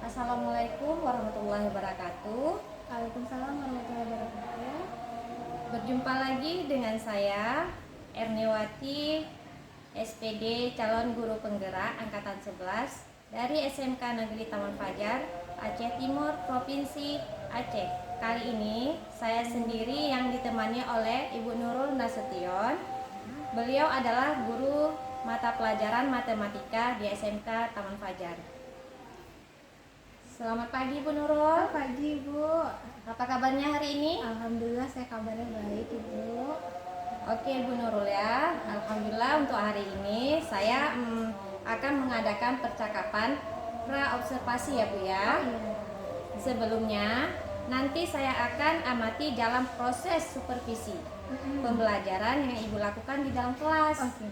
Assalamualaikum warahmatullahi wabarakatuh. Waalaikumsalam warahmatullahi wabarakatuh. Berjumpa lagi dengan saya Erniwati, SPD calon guru penggerak angkatan 11 dari SMK Negeri Taman Fajar, Aceh Timur, Provinsi Aceh. Kali ini saya sendiri yang ditemani oleh Ibu Nurul Nasution. Beliau adalah guru mata pelajaran matematika di SMK Taman Fajar. Selamat pagi Bu Nurul. Selamat pagi Ibu. Apa kabarnya hari ini? Alhamdulillah saya kabarnya baik Ibu. Oke Bu Nurul ya. Alhamdulillah untuk hari ini saya akan mengadakan percakapan pra-observasi ya Bu ya. Iya. Sebelumnya nanti saya akan amati dalam proses supervisi pembelajaran yang Ibu lakukan di dalam kelas. Oke.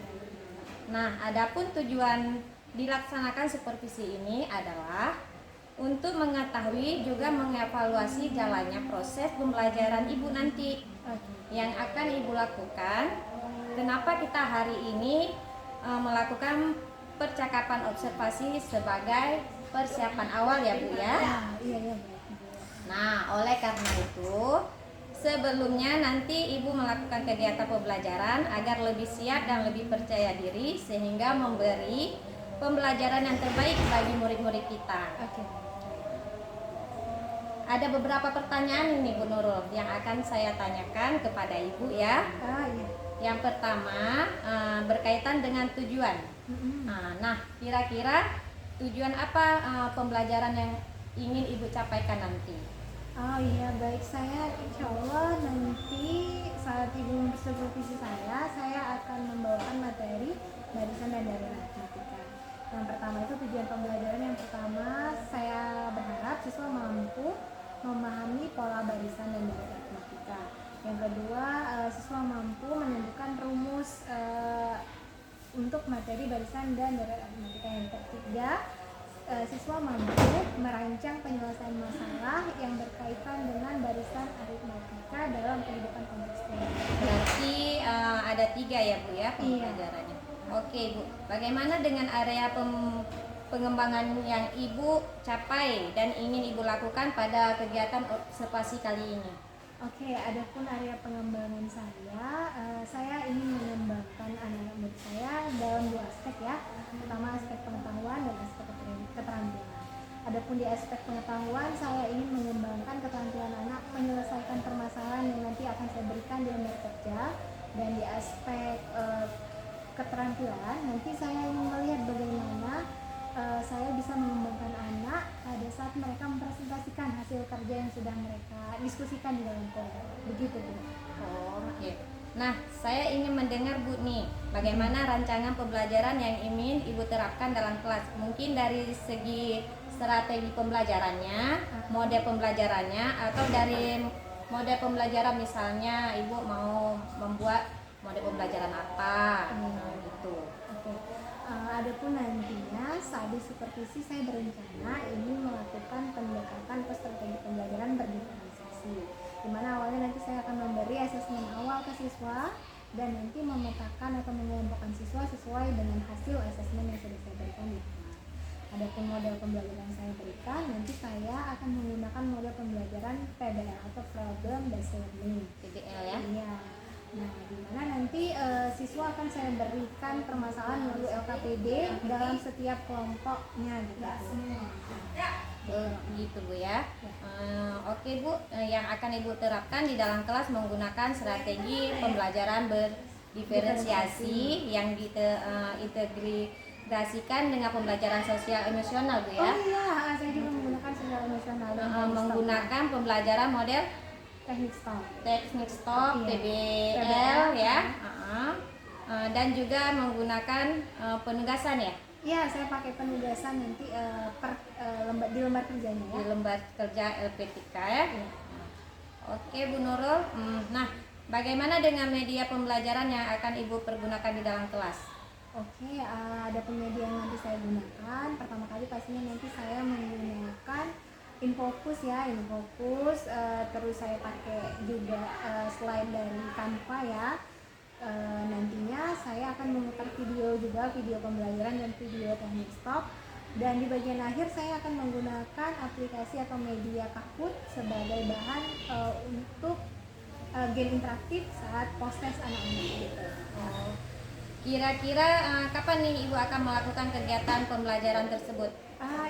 Nah, adapun tujuan dilaksanakan supervisi ini adalah untuk mengetahui juga mengevaluasi jalannya proses pembelajaran Ibu nanti yang akan Ibu lakukan. Kenapa kita hari ini melakukan percakapan observasi sebagai persiapan awal ya Bu ya? Iya baik Ibu. Nah, oleh karena itu sebelumnya nanti Ibu melakukan kegiatan pembelajaran agar lebih siap dan lebih percaya diri sehingga memberi pembelajaran yang terbaik bagi murid-murid kita. Oke. Ada beberapa pertanyaan ini Bu Nurul yang akan saya tanyakan kepada Ibu ya. Iya. Yang pertama berkaitan dengan tujuan. Nah, kira-kira tujuan apa pembelajaran yang ingin Ibu capaikan nanti? Oh iya baik, saya insya Allah nanti saat Ibu supervisi saya akan membawakan materi barisan dan dari matematika. Yang pertama itu tujuan pembelajaran yang pertama, saya berharap siswa mampu memahami pola barisan dan dari matematika. Yang kedua, siswa mampu menentukan rumus untuk materi barisan dan dari matematika. Yang ketiga, siswa mampu merancang penyelesaian masalah yang berkaitan dengan barisan aritmatika dalam kehidupan kontekstual. Berarti ada 3 ya Bu ya pembelajarannya. Oke Bu, bagaimana dengan area pengembangan yang Ibu capai dan ingin Ibu lakukan pada kegiatan observasi kali ini? Oke, adapun area pengembangan saya ingin mengembangkan anak-anak murid saya dalam 2 aspek ya. Pertama aspek pengetahuan dan aspek keterampilan. Adapun di aspek pengetahuan, saya ingin mengembangkan keterampilan anak menyelesaikan permasalahan yang nanti akan saya berikan di lembar kerja. Dan di aspek keterampilan, nanti saya ingin melihat bagaimana saya bisa mengembangkan anak pada saat mereka mempresentasikan hasil kerja yang sudah mereka diskusikan di dalam kelompok. Begitu Bu. Oke. Nah, saya ingin mendengar Bu nih, bagaimana rancangan pembelajaran yang ingin Ibu terapkan dalam kelas? Mungkin dari segi strategi pembelajarannya, mode pembelajarannya, atau dari mode pembelajaran misalnya Ibu mau membuat mode pembelajaran apa gitu. Oke. Adapun nantinya saat di supervisi saya berencana ini melakukan pendekatan ke strategi pembelajaran berdiferensiasi, di mana awalnya nanti saya akan memberi asesmen awal ke siswa dan nanti memetakan atau mengelompokkan siswa sesuai dengan hasil asesmen yang sudah saya berikan di kelas. Adapun model pembelajaran yang saya berikan, nanti saya akan menggunakan model pembelajaran PBL atau Problem Based Learning. PBL ya? Iya. Nah, di mana nanti siswa akan saya berikan permasalahan melalui LKPD dalam setiap kelompoknya gitu. Gitu Bu ya. Oke Bu, yang akan Ibu terapkan di dalam kelas menggunakan strategi pembelajaran berdiferensiasi yang diintegrasikan dengan pembelajaran sosial emosional Bu ya. Oh iya, saya juga menggunakan sosial emosional dan menggunakan pembelajaran model teknik stop, PBL ya. Dan juga menggunakan penugasan ya. Iya, saya pakai penugasan nanti di lembar kerjanya ya. Di lembar kerja LP3 ya. Oke Bu Nurul. Nah, bagaimana dengan media pembelajaran yang akan Ibu pergunakan di dalam kelas? Oke, ada media yang nanti saya gunakan. Pertama kali pastinya nanti saya menggunakan Infocus ya, terus saya pakai juga slide dari Canva ya. Nantinya saya akan memutar video juga, video pembelajaran dan video teknik stop. Dan di bagian akhir saya akan menggunakan aplikasi atau media Kahoot sebagai bahan untuk game interaktif saat post-test anak-anak gitu. Oh. Kira-kira kapan nih Ibu akan melakukan kegiatan pembelajaran tersebut?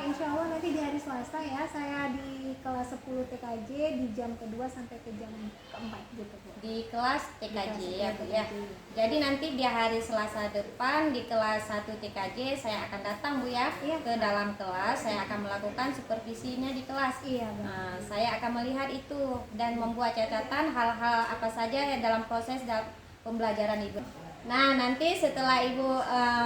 Insya Allah nanti di hari Selasa ya, saya di kelas 10 TKJ di jam kedua sampai ke jam keempat gitu Bu. Di kelas TKJ Di kelas ya Bu ya. TKJ. Jadi nanti di hari Selasa depan di kelas 1 TKJ saya akan datang Bu ya, Iya. ke dalam kelas. Saya akan melakukan supervisinya di kelas. Iya Bu. Saya akan melihat itu dan membuat catatan hal-hal apa saja yang dalam proses pembelajaran Ibu. Nah, nanti setelah Ibu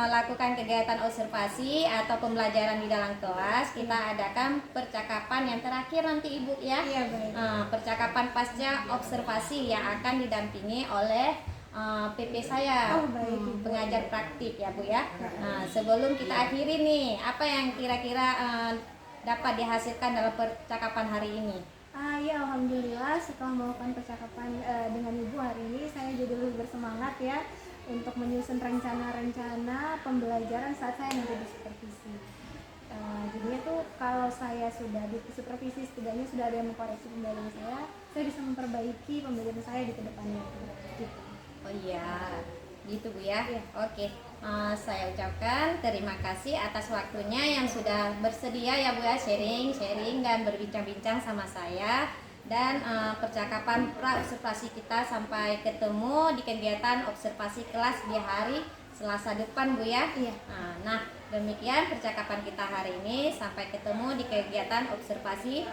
lakukan kegiatan observasi atau pembelajaran di dalam kelas, kita adakan percakapan yang terakhir nanti Ibu ya. Iya baik. Percakapan pasca observasi yang akan didampingi oleh PP saya, Oh, baik, Ibu. pengajar praktik ya Bu ya. Sebelum kita akhiri nih, apa yang kira-kira dapat dihasilkan dalam percakapan hari ini? Ya Alhamdulillah setelah melakukan percakapan dengan Ibu hari ini saya jadi lebih bersemangat ya untuk menyusun rencana-rencana pembelajaran saat saya nanti di supervisi. Jadinya tuh kalau saya sudah di supervisi setidaknya sudah ada yang mengkoreksi pembelajaran saya bisa memperbaiki pembelajaran saya di kedepannya. Gitu. Oh iya, gitu Bu ya. Iya. Oke, saya ucapkan terima kasih atas waktunya yang sudah bersedia ya Bu ya, sharing dan berbincang-bincang sama saya. Dan percakapan pra-observasi kita sampai ketemu di kegiatan observasi kelas di hari Selasa depan Bu ya. Iya. Nah, demikian percakapan kita hari ini. Sampai ketemu di kegiatan observasi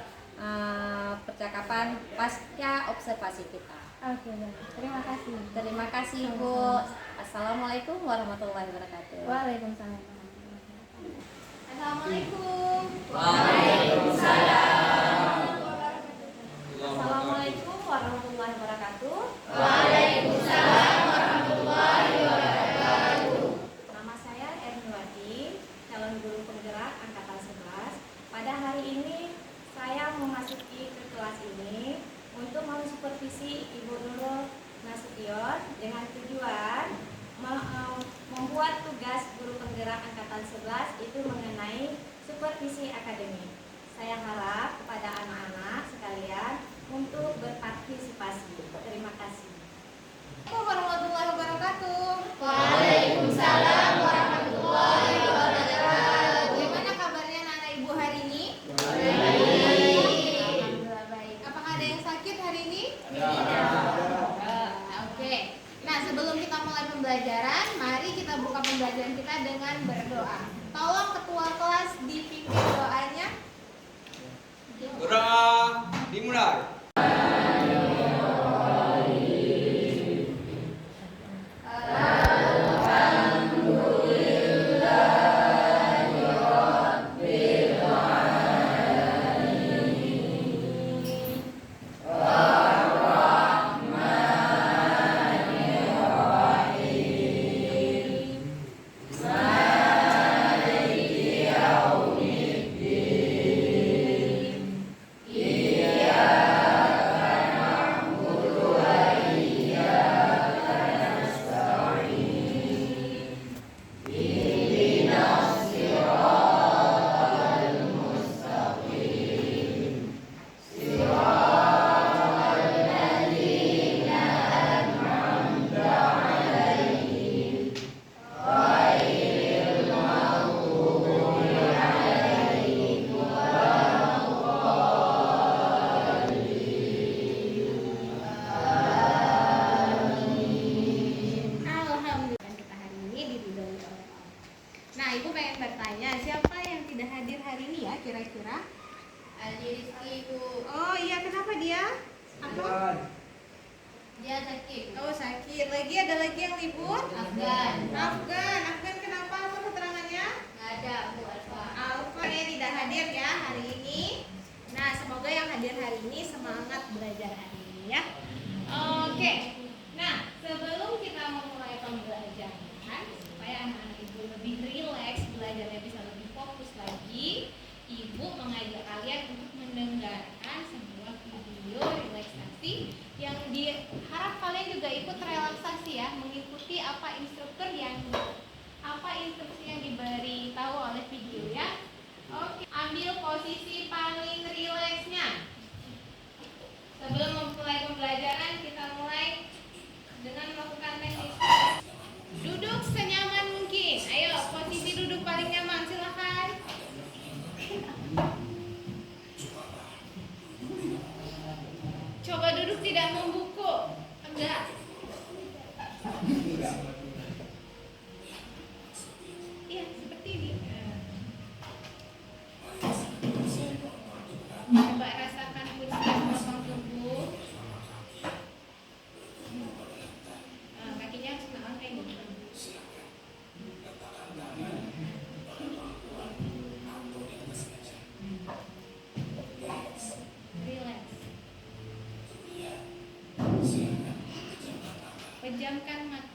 percakapan pasca observasi kita. Oke, baik. Terima kasih. Terima kasih Bu. Assalamualaikum warahmatullahi wabarakatuh. Waalaikumsalam. Assalamualaikum. Assalamualaikum warahmatullahi wabarakatuh. Nama saya Erniwati, calon guru penggerak angkatan 11. Pada hari ini saya memasuki ke kelas ini untuk mensupervisi Ibu Nurul Nasution dengan tujuan membuat tugas guru penggerak angkatan 11 itu mengenai supervisi akademik. Saya harap kepada anak-anak sekalian untuk berpartisipasi. Terima kasih. Assalamualaikum warahmatullahi wabarakatuh. Waalaikumsalam warahmatullahi wabarakatuh. Bagaimana kabarnya anak ibu hari ini? Baik. Alhamdulillah baik. Apakah ada yang sakit hari ini? Oke. Nah, sebelum kita mulai pembelajaran, mari kita buka pembelajaran kita dengan berdoa. Tolong ketua kelas dipimpin doanya. Doa dimulai. Alhamdulillah kita hari ini diridhoi oleh Allah. Nah, ibu pengen bertanya, siapa yang tidak hadir hari ini ya kira-kira? Rizky Ibu, Oh iya, kenapa dia? Apa? dia sakit. Oh sakit. Ada lagi yang libur? Afgan kenapa? Apa keterangannya? Nggak ada Bu Alfa. Alfa tidak hadir ya hari ini. Nah, semoga yang hadir hari ini semangat belajar hari ini ya. Oke. Nah, sebelum kita memulai pembelajaran supaya anak-anak ibu lebih rileks belajarnya bisa lebih fokus lagi, ibu mengajak kalian untuk mendengarkan sebuah video relaksasi yang diharap kalian juga ikut relaksasi ya, mengikuti apa instruksi yang diberi tahu oleh video ya. Pejamkan mata.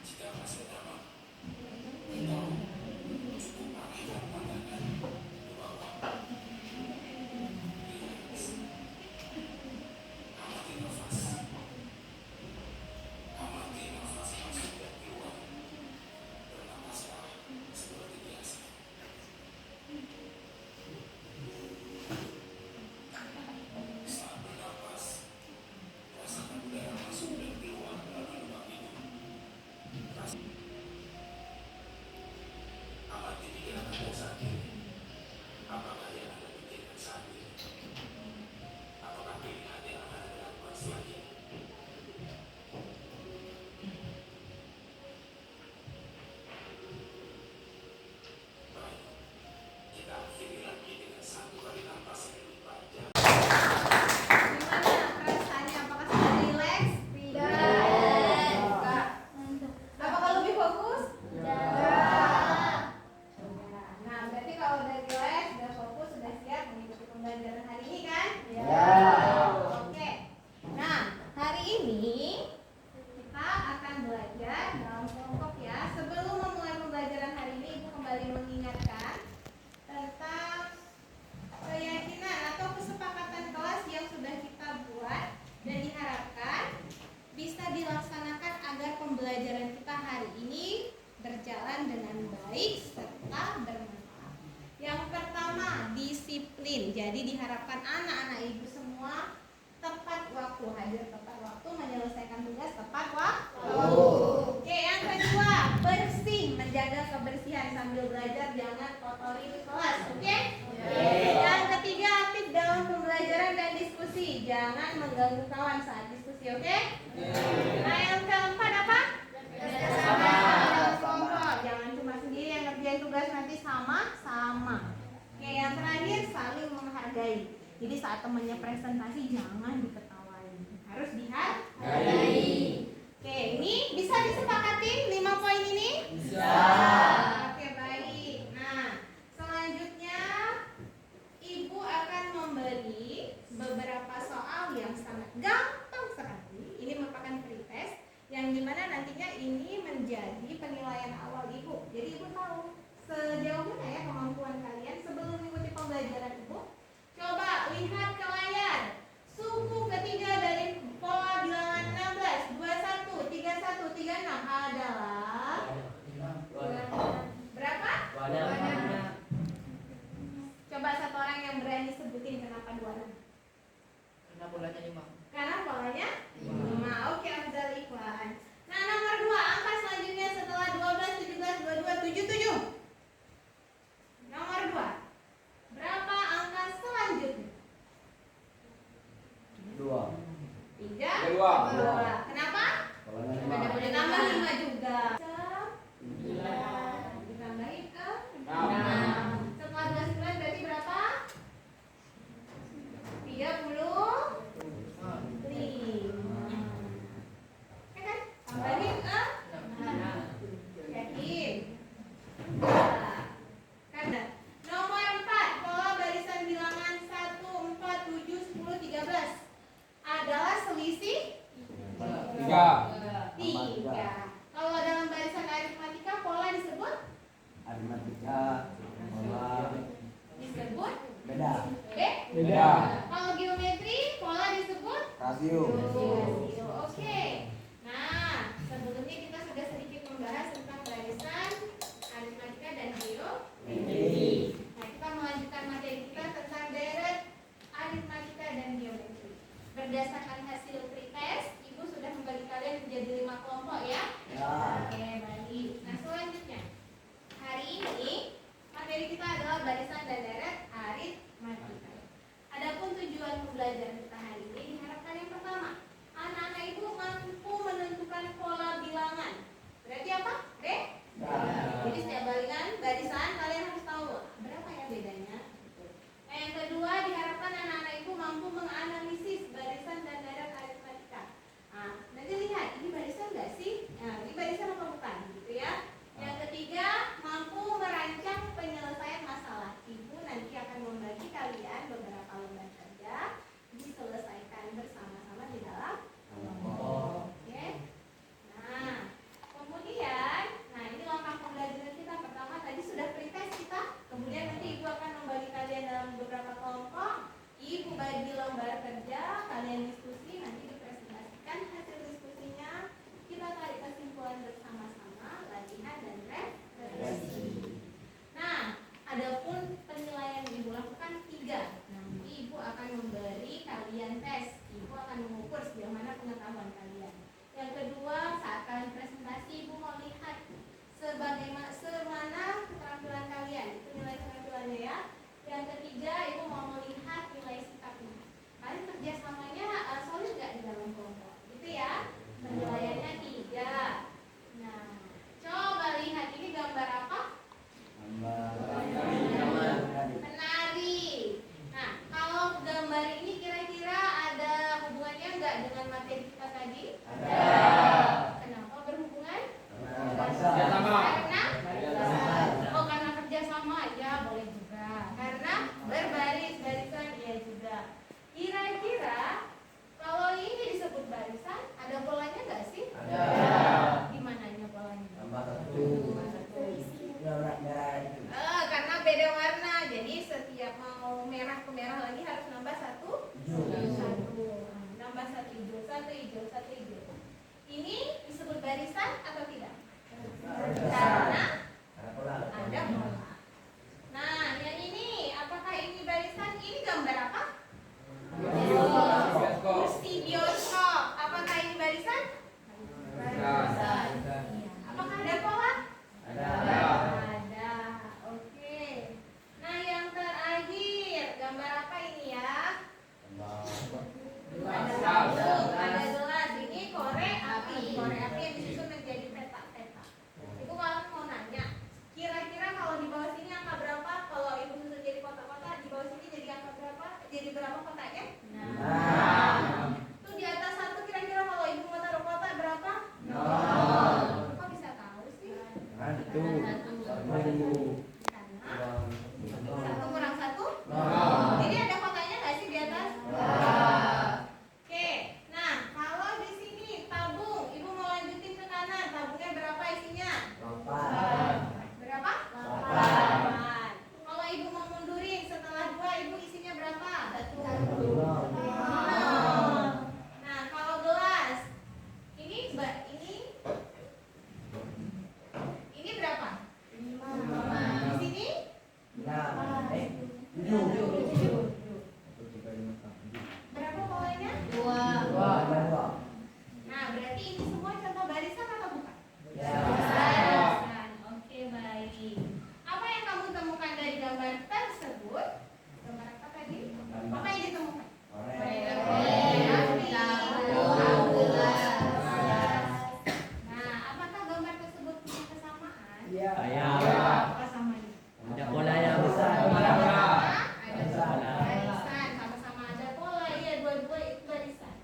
Gimana perasaannya? Apakah sudah rileks? Tidak. Apakah lebih fokus? Tidak. Nah, berarti kalau udah rileks, udah fokus, sudah siap mengikuti pembelajaran hari ini kan? Oke. Nah, hari ini kita akan belajar dalam kelompok ya. Sebelum memulai pembelajaran hari ini, Ibu kembali mengingatkan tentang keyakinan atau kesepakatan kelas yang sudah kita buat dan diharapkan bisa dilaksanakan agar pembelajaran kita hari ini berjalan dengan baik serta bermanfaat. Yang pertama, disiplin. Jadi diharapkan anak-anak ibu semua tepat waktu, hadir tepat waktu, menyelesaikan tugas tepat waktu. Oke, yang kedua, bersih, menjaga kebersihan sambil belajar, jangan kotori kelas. Oke? Yang ketiga, aktif dalam pembelajaran dan diskusi, jangan mengganggu kawan saat diskusi. Oke? Nah, yang keempat apa? Bersama dalam kelompok, jangan cuma sendiri yang ngerjain tugas, nanti sama-sama. Oke, yang terakhir, saling menghargai. Jadi saat temannya presentasi jangan diketawain, harus dihargai. Oke, ini bisa disepakatin 5 poin ini? Bisa. Oke, baik. Nah, selanjutnya Ibu akan memberi beberapa soal yang sangat gampang sekali. Ini merupakan pretest yang dimana nantinya ini menjadi penilaian awal Ibu. Jadi Ibu tahu sejauh mana ya kemampuan kalian sebelum mengikuti pembelajaran Ibu. Coba lihat ke layar. Suku ketiga dari pola bilangan 16, 21, 31, 36 adalah berapa? 26. Coba satu orang yang berani sebutin kenapa 26. Karena bolanya 5. Karena polanya 5. Oke, Afdal Ikhwan. Nah, nomor 2, angka selanjutnya setelah 12, 17, 22, 77. Nomor 2. Berapa angka selanjutnya? 2. 3. Dua. 2. Kenapa? Bolanya Ada 5. boleh tambah 5 juga. 9. Ditambahin ke 6. 6. Setelah 29 berarti berapa? 35. Ya kan? Tambahin ke 6. Yakin? Nah, karena nomor 4, pola barisan bilangan 1, 4, 7, 10, 13 adalah selisih 3. 3. Kalau dalam barisan aritmatika pola disebut Aritmatika pola disebut beda. beda. Kalau geometri pola disebut Rasio. rasio. Oke. Nah, sebelumnya kita sudah sedikit membahas tentang barisan aritmatika dan geometri. Nah, kita melanjutkan materi kita tentang deret aritmatika dan geometri. Berdasarkan hasil pretest, Ibu sudah membagi kalian menjadi 5 kelompok ya. Oke, baik. Nah, selanjutnya hari ini materi kita adalah barisan dan deret aritmatika. Adapun tujuan pembelajaran kita hari ini diharapkan yang pertama, anak-anak Ibu mampu menentukan pola bilangan. Berarti apa? Jadi setiap barisan kalian harus tahu berapa ya bedanya. Nah, yang kedua diharapkan anak-anak Ibu mampu menganalisis barisan dan deret aritmatika. Nah, nanti lihat ini barisan nggak sih? Nah, ini barisan apa bukan? Gitu ya. Yang ketiga mampu merancang penyelesaian masalah. Ibu nanti akan mengukur sejauh mana pengetahuan kalian. Yang kedua, saat kalian presentasi, Ibu mau lihat semana keterampilan kalian, itu nilai keterampilannya ya. Yang ketiga, Ibu mau melihat nilai sikapnya. Kalian kerjasamanya solid nggak di dalam kelompok, gitu ya? Penilaiannya 3. Nah, coba lihat ini gambar apa? Penari. Nah, kalau gambar ini kira-kira ada hubungannya nggak dengan materi kita tadi? Ada. Kenapa berhubungan? Karena kerjasama ya boleh juga. Karena berbaris-barisan ya juga. Kira-kira kalau ini disebut barisan, ada polanya nggak sih? Ada. Gimananya polanya? Karena beda warna, jadi setiap mau merah ke merah lagi harus nambah satu. Nambah satu hijau. Ini disebut barisan atau tidak? Karena ada pola. Nah, yang ini, apakah ini barisan? Ini gambar apa? Kursi bioskop. Apakah ini barisan? Barisan. Apakah ada pola? Ada. Oke. Nah, yang terakhir, gambar apa ini ya? Ada gelas. Ini korek api. Korek api yang disusun menjadi peta-peta. Ibu mau nanya, kira-kira kalau di bawah sini angka berapa? Kalau ibu susun jadi kotak-kotak, di bawah sini jadi angka berapa? Jadi berapa kotaknya? Itu di atas 1 kira-kira kalau ibu mau taruh kotak berapa? 0. Kok bisa tahu sih? Karena 1 kurang 1? Jadi ada kotaknya nggak sih di atas? Oke. Nah, kalau di sini tabung, ibu mau lanjutin ke kanan, tabungnya berapa isinya? Berapa? 8. Kalau ibu mau mundurin setelah 2, ibu isinya berapa? 1. Nah, kalau gelas ini berapa? 5. Di sini? 7. Berapa polanya? 2. Nah, berarti ini semua contoh barisan atau bukan? Barisan. Oke, baik. Apa yang kamu temukan dari gambar tersebut? Gambar apa tadi? Apa yang ditemukan? Nah, apakah gambar tersebut punya kesamaan? Apa samanya? Ada pola yang besar. Ada barisan, sama-sama ada pola, ya dua-dua itu barisan.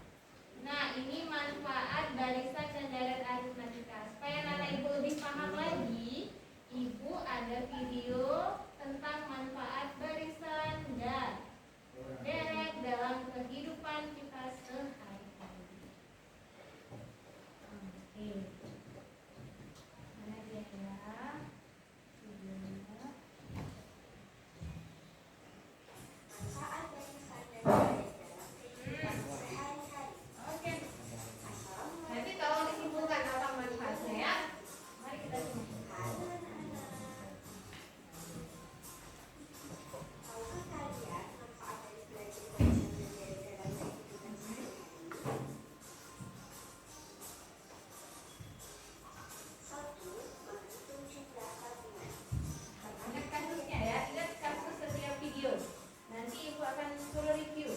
Nah, ini manfaat barisan dan deret aritmatika. Supaya anak ibu lebih paham lagi, ibu ada video tentang manfaat barisan dan deret dalam kehidupan kita sehari-hari. Oke. Mana dia ya? Videonya. Oke. Nanti kalau disimpulkan apa manfaatnya ya? Mari kita simpulkan. Ingat kasusnya ya, ingat kasus setiap video. Nanti ibu akan suruh review.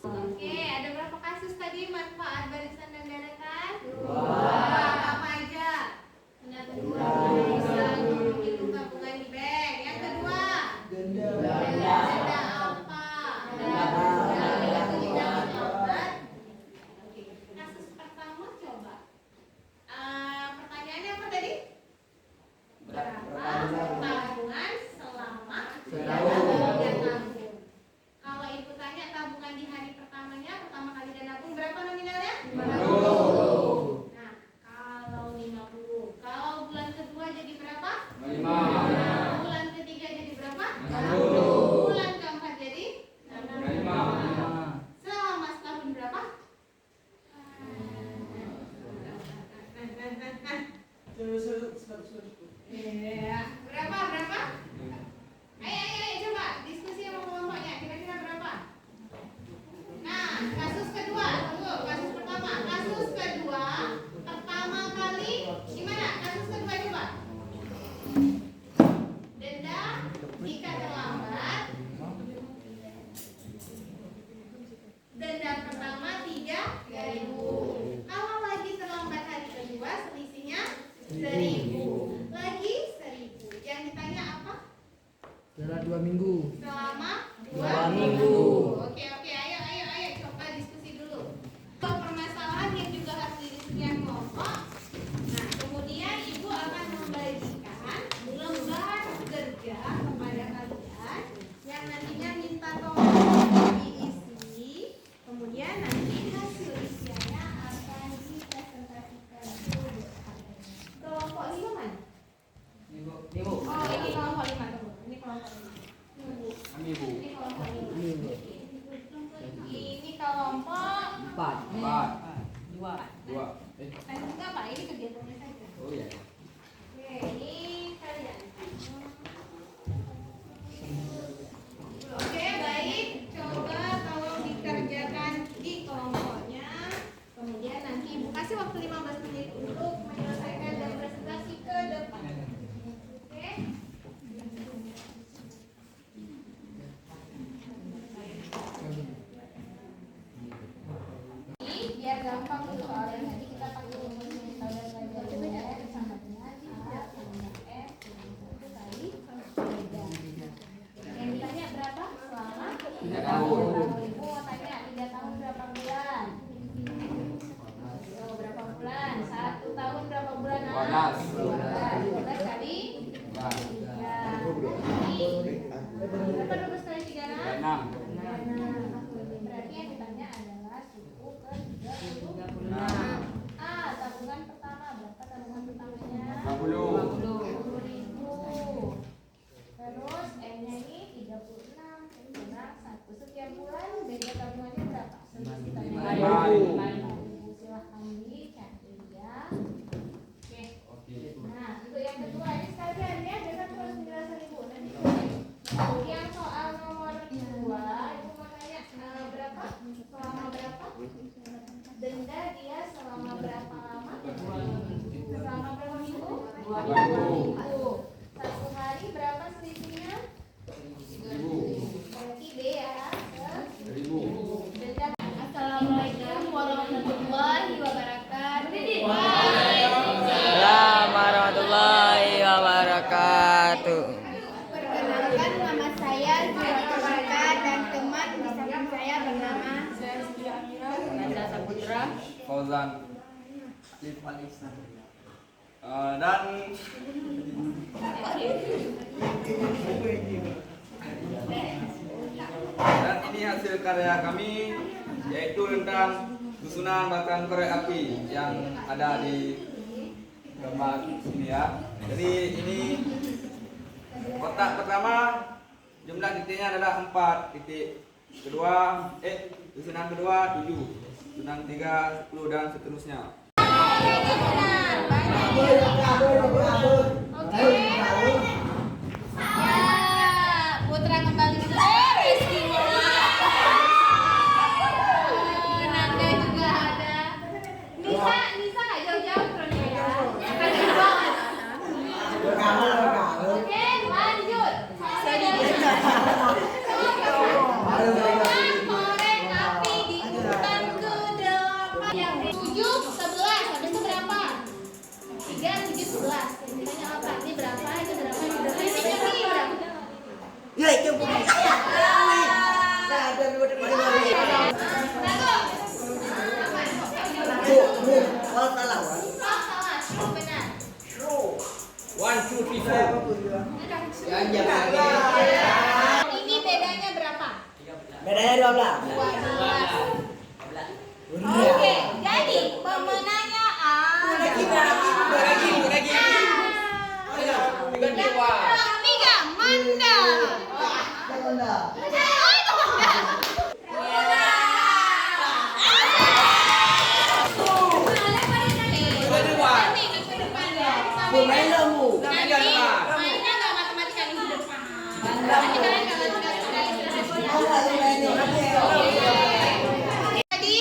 Oke, ada berapa kasus tadi manfaat barisan dan deretan? 2. Apa aja? Bisa menghitung tabungan di bank. Yang kedua? Denda apa? Denda tunjangan obat. Oke, kasus pertama coba. Pertanyaannya apa tadi? Berapa tabungan selama dia nabung? Kalau ibu tanya tabungan di hari pertamanya, pertama kali dia nabung berapa nominalnya? 500. Empat. Dua. Enggak Pak, ini kegiatannya saja. Oh iya. Oke, ini kalian. Oke, baik. Coba tolong dikerjakan di kelompoknya. Kemudian nanti Ibu kasih waktu 15 menit untuk menyelesaikan dan presentasi ke depan. Oke? Ini biar gampang nih soalnya nanti kita pakai rumus metode belajar sama dengan A tambah F kali beda. Yang ditanya berapa? Selama 3 tahun. Ibu mau tanya 3 tahun berapa bulan? Oh, berapa bulan? 1 tahun berapa bulan? 12 kali 3. Berapa 12 kali 3? 6. Berarti yang ditanya adalah suku ke 36. Tabungan pertama berapa tabungan pertamanya? 50. 50.000. Terus N-nya ini 36 kurang 1. Setiap bulan beda tabungannya berapa? Lima. Silahkan dicatat ya. Oke. Nah, untuk yang kedua ini sekalian ya, dengar terus penjelasan Ibu. Nanti yang soal nomor 2, Ibu mau tanya berapa? Selama berapa? Denda dia selama berapa lama? Selama berapa minggu? 2 minggu. 1 hari berapa selisihnya? 1.000. Berarti B ya. 1.000. Denda. Assalamualaikum warahmatullahi wabarakatuh. Waalaikumsalam warahmatullahi wabarakatuh. Perkenalkan, nama saya Zura Rika dan teman di samping saya bernama Fauzan. Dan ini hasil karya kami, yaitu tentang susunan batang korek api yang ada di gambar sini ya. Jadi ini kotak pertama jumlah titiknya adalah 4 titik. Susunan kedua 7, susunan 3 10 dan seterusnya. Putra kembali dulu. Reski Nanda juga ada. Nisa nggak jauh-jauh turunnya ya. Akan di bawah. Oke, lanjut. Korek api di urutan ke-8. Yang 7, 11. Habis itu berapa? 3, 7, 11. Ditanya apa? Ini berapa? Itu berapa? Ini berapa? Ini berapa? Salah, benar. 1 2 3 Ini bedanya berapa? Bedanya 12. 12. Oke, jadi pemenangnya A. Tiga, Manda. Oh, itu Manda. Nanti ke depan ya. Mainnya nggak matematika minggu depan. Nanti kalian kalau tadi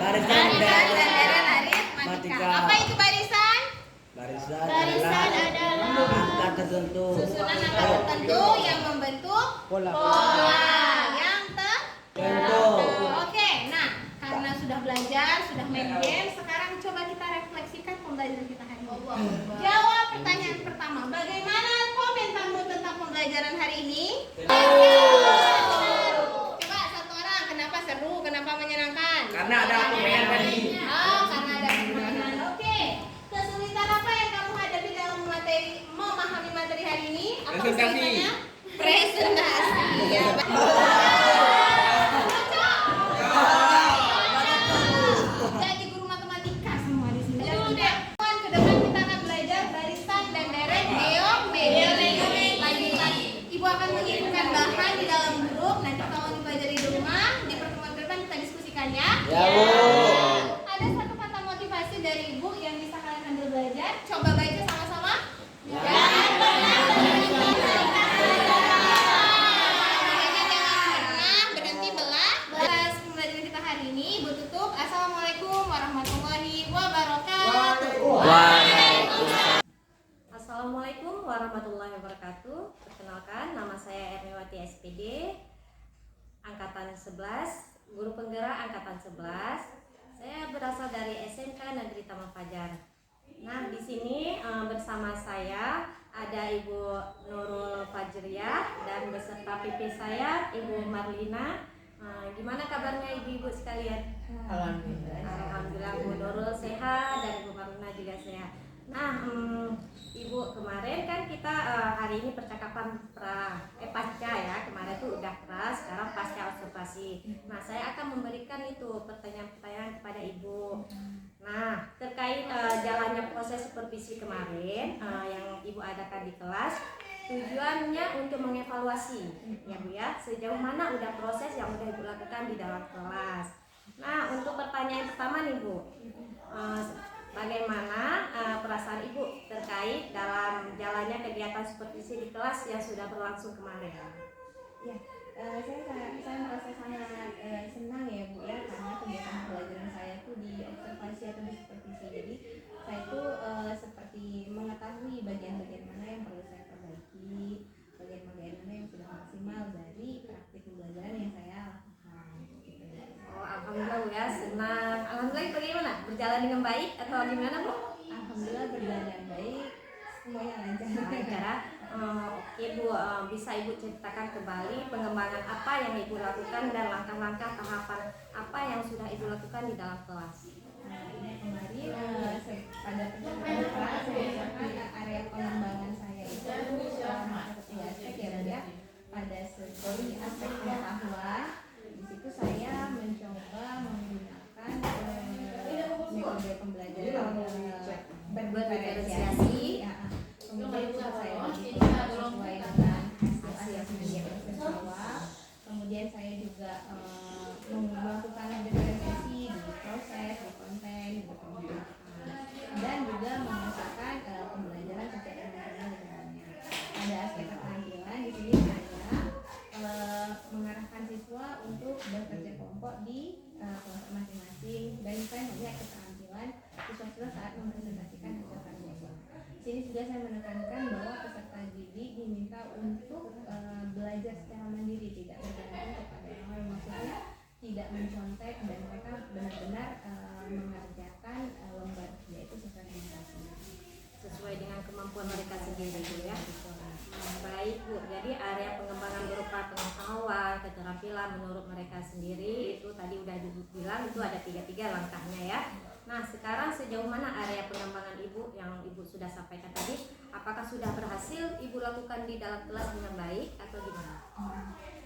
Barisan barisan dan aritmatika. Apa itu barisan? Barisan Barisan adalah angka tertentu. susunan angka tertentu yang membentuk Pola. yang Tertentu. Oke, nah karena sudah belajar, sudah main game, sekarang coba kita refleksikan pembelajaran kita hari ini. Jawab pertanyaan pertama. Bagaimana komentarmu tentang pembelajaran hari ini? Coba satu orang, kenapa seru, kenapa menyenangkan? Karena ada permainan tadi. Oh, karena ada permainan. Oke. Kesulitan apa yang kamu hadapi dalam memahami materi hari ini? Apa Presentasi. kesulitannya? Presentasi. Ya. Jadi guru matematika semua di sini. Dulu deh. Ke depan kita akan belajar barisan dan deret geometri. Lanjut lagi. Ibu akan mengirimkan bahan di dalam grup. Nanti kalau dipelajari di rumah, di pertemuan ke depan kita diskusikan ya. Ya, Bu. guru penggerak angkatan 11. Saya berasal dari SMK Negeri Taman Fajar. Nah, di sini bersama saya ada Ibu Nurul Fajriyah dan beserta pipi saya Ibu Marlina. Gimana kabarnya ibu-ibu sekalian? Alhamdulillah. Alhamdulillah, Bu Nurul sehat dan Bu Marlina juga sehat. Nah, Ibu, kemarin kan kita hari ini percakapan pasca ya. Kemarin tuh udah kelas, sekarang pasca observasi. Nah, saya akan memberikan itu pertanyaan-pertanyaan kepada Ibu. Nah, terkait jalannya proses supervisi kemarin yang Ibu adakan di kelas, tujuannya untuk mengevaluasi ya Bu ya, sejauh mana udah proses yang udah Ibu lakukan di dalam kelas. Nah, untuk pertanyaan pertama nih Bu, bagaimana perasaan Ibu terkait dalam jalannya kegiatan supervisi di kelas yang sudah berlangsung kemarin? Ya, saya merasa sangat senang ya Bu ya, karena kegiatan pembelajaran saya itu di observasi atau di supervisi. Jadi saya itu seperti mengetahui bagian-bagian mana yang perlu saya perbaiki, bagian-bagian mana yang sudah maksimal dari praktik pembelajaran yang saya lakukan. Gitu. Oh, alhamdulillah Bu ya, senang. Alhamdulillah, bagaimana? Berjalan dengan baik atau gimana Bu? Alhamdulillah berjalan dengan baik, semuanya lancar. Lancar. Oke Bu, bisa Ibu ceritakan kembali pengembangan apa yang Ibu lakukan dan langkah-langkah tahapan apa yang sudah Ibu lakukan di dalam kelas? Ini kemarin pada pertemuan kelas saya usahakan area pengembangan saya itu masuk ke 3 aspek ya Bu ya. Pada segi aspek pengetahuan, di situ saya mencoba menggunakan metode pembelajaran berdiferensiasi. Kemudian juga saya sesuai dengan hasil yang bersesuaian. Kemudian saya juga melakukan diferensiasi di proses, di konten, di pembelajaran, dan juga memasukkan pembelajaran sosial emosional di dalamnya. Pada aspek keterampilan di sini saya mengarahkan siswa untuk bekerja kelompok di kelompok masing-masing, dan saya melihat keterampilan siswa-siswa saat mempresentasikan hasil karyanya. Di sini juga saya menekankan bahwa peserta didik diminta untuk belajar secara mandiri, tidak bergantung kepada orang lain, maksudnya tidak mencontek, dan mereka benar-benar mengerjakan lembar yaitu sesuai dengan hasilnya. Sesuai dengan kemampuan mereka sendiri Bu ya. Baik Bu, jadi area pengembangan berupa pengetahuan, keterampilan menurut mereka sendiri itu tadi udah dibilang itu ada 3 langkahnya ya. Nah, sekarang sejauh mana area pengembangan Ibu yang Ibu sudah sampaikan tadi? Apakah sudah berhasil Ibu lakukan di dalam kelas dengan baik atau gimana?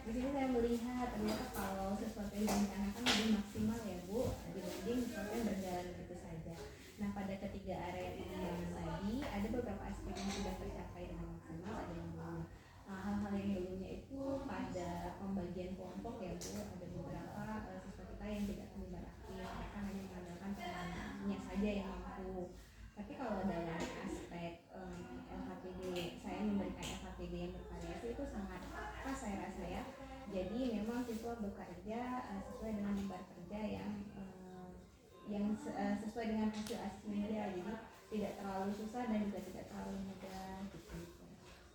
Di sini saya melihat ternyata kalau sesuatu yang direncanakan lebih maksimal ya Bu, dibanding sesuatu yang berjalan begitu saja. Nah, pada ketiga area pengembangan tadi ada beberapa aspek yang sudah tercapai dengan maksimal, ada yang belum. Hal-hal yang belumnya itu pada pembagian kelompok ya Bu, ada beberapa siswa kita yang tidak terlibat aktif, mereka hanya mengandalkan temannya saja yang mampu. Tapi kalau dalam aspek LHPD, saya memberikan LHPD yang bervariasi itu sangat pas saya rasa ya. Jadi memang siswa bekerja sesuai dengan lembar kerja yang sesuai dengan hasil aslinya dia, jadi tidak terlalu susah dan juga tidak terlalu mudah gitu.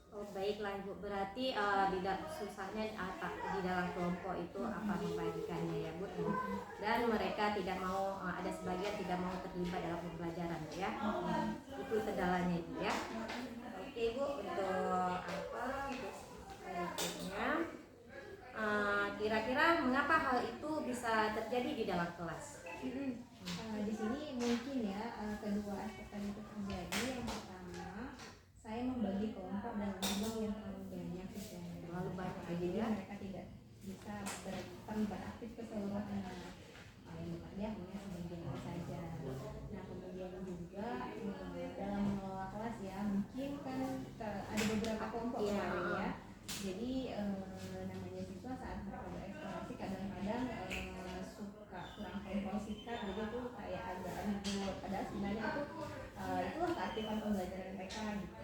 Oh, baiklah Ibu, berarti tidak susahnya di dalam kelompok itu apa membagikannya ya Bu, dan mereka tidak mau ada sebagian tidak mau terlibat dalam pembelajaran ya. Itu kendalanya Ibu ya. Oke Bu, untuk berikutnya kira-kira mengapa hal itu bisa terjadi di dalam kelas? Di sini mungkin ya kedua aspek tadi itu terjadi. Yang pertama, saya membagi kelompok dalam jumlah yang terlalu banyak Terlalu banyak jadi ya. mereka tidak bisa terlibat aktif keseluruhan. Yang bekerja hanya sebagian saja. Nah, kemudian juga dalam mengelola kelas ya, mungkin kan ada beberapa kelompok ya. Jadi namanya siswa saat mereka bereksplorasi kadang-kadang suka kurang kontrol sikap, jadi itu kayak agak ribut. Padahal sebenarnya itulah keaktifan pembelajaran mereka gitu.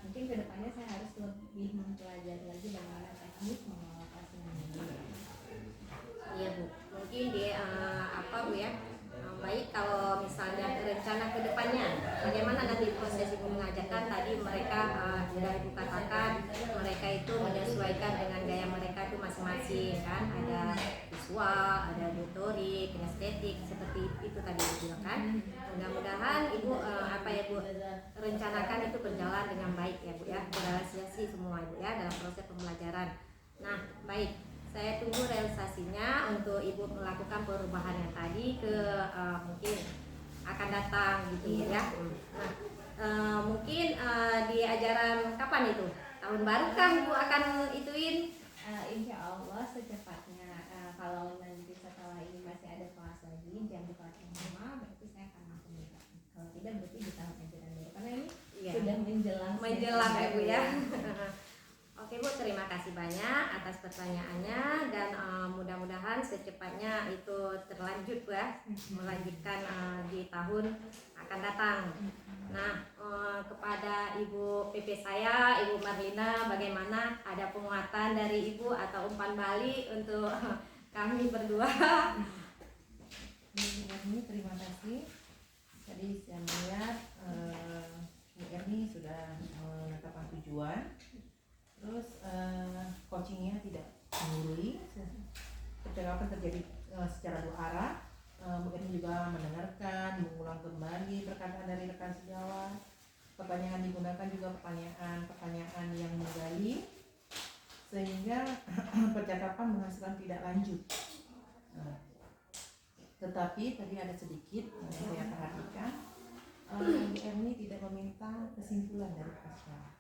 Mungkin kedepannya saya harus lebih mempelajari lagi bagaimana teknik mengelola kelas dengan baik. Iya Bu, mungkin di Bu ya. Baik, kalau misalnya rencana ke depannya, bagaimana nanti proses Ibu mengajarkan tadi mereka sudah Ibu katakan mereka itu menyesuaikan dengan gaya mereka itu masing-masing kan, ada visual, ada motorik, kinestetik seperti itu tadi Ibu bilang kan. Mudah-mudahan Ibu apa ya Bu rencanakan itu berjalan dengan baik ya Bu ya, berrealisasi semua Ibu ya dalam proses pembelajaran. Nah baik, saya tunggu realisasinya untuk Ibu melakukan perubahan yang tadi ke mungkin akan datang gitu ya. Nah mungkin di ajaran kapan itu? Tahun baru kah Ibu akan ituin? Insya Allah secepatnya. Kalau nanti setelah ini masih ada kelas lagi, jam kelas yang sama, berarti saya akan langsung buka. Kalau tidak berarti di tahap ajaran baru, karena ini Iya. sudah menjelang Ya Bu ya. Oke Bu, terima kasih banyak atas pertanyaannya dan mudah-mudahan secepatnya itu terlanjut Bu ya, melanjutkan di tahun akan datang. Nah kepada Ibu PP saya, Ibu Marlina, bagaimana ada penguatan dari Ibu atau umpan balik untuk kami berdua? Ini terima kasih. Tadi saya melihat Bu Erni sudah menetapkan tujuan. Terus coachingnya tidak menggurui, percakapan terjadi secara dua arah. Bu Erni juga mendengarkan, mengulang kembali perkataan dari rekan sejawat. Pertanyaan digunakan juga pertanyaan yang menggali, sehingga percakapan menghasilkan tidak lanjut. Tetapi tadi ada sedikit yang saya perhatikan, Bu Erni tidak meminta kesimpulan dari pasca.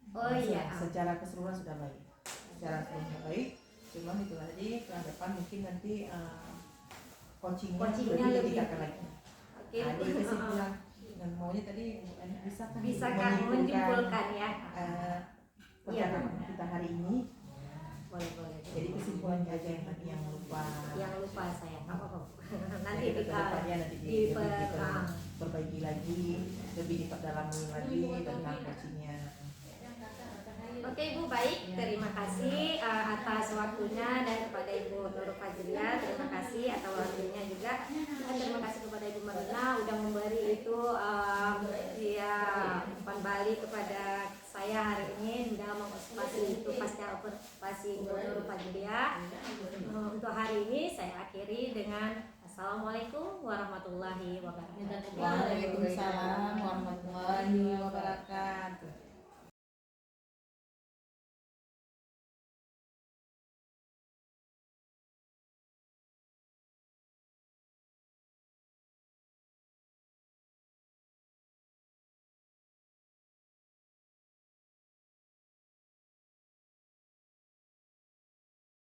Oh iya. Secara keseluruhan sudah baik. Secara keseluruhan baik. Cuma itu tadi ke depan mungkin nanti coachingnya lebih ditingkatkan lagi. Oke. Ada kesimpulan dan maunya tadi Bisa kan menyimpulkan ya? percakapan kita hari ini. Boleh. Jadi kesimpulannya aja yang tadi yang lupa. Yang lupa saya. Apa? Nanti Jadi kita nanti diperbaiki lagi, lebih diperdalami lagi tentang coachingnya. Oke Ibu, baik, terima kasih atas waktunya dan kepada Ibu Nurul Fajriah, terima kasih atas waktunya juga, dan terima kasih kepada Ibu Marlina udah memberi itu umpan balik kepada saya hari ini dalam mengobservasi itu pasca observasi Ibu Nurul Fajriah. Untuk hari ini saya akhiri dengan Assalamualaikum warahmatullahi wabarakatuh. Waalaikumsalam warahmatullahi wabarakatuh.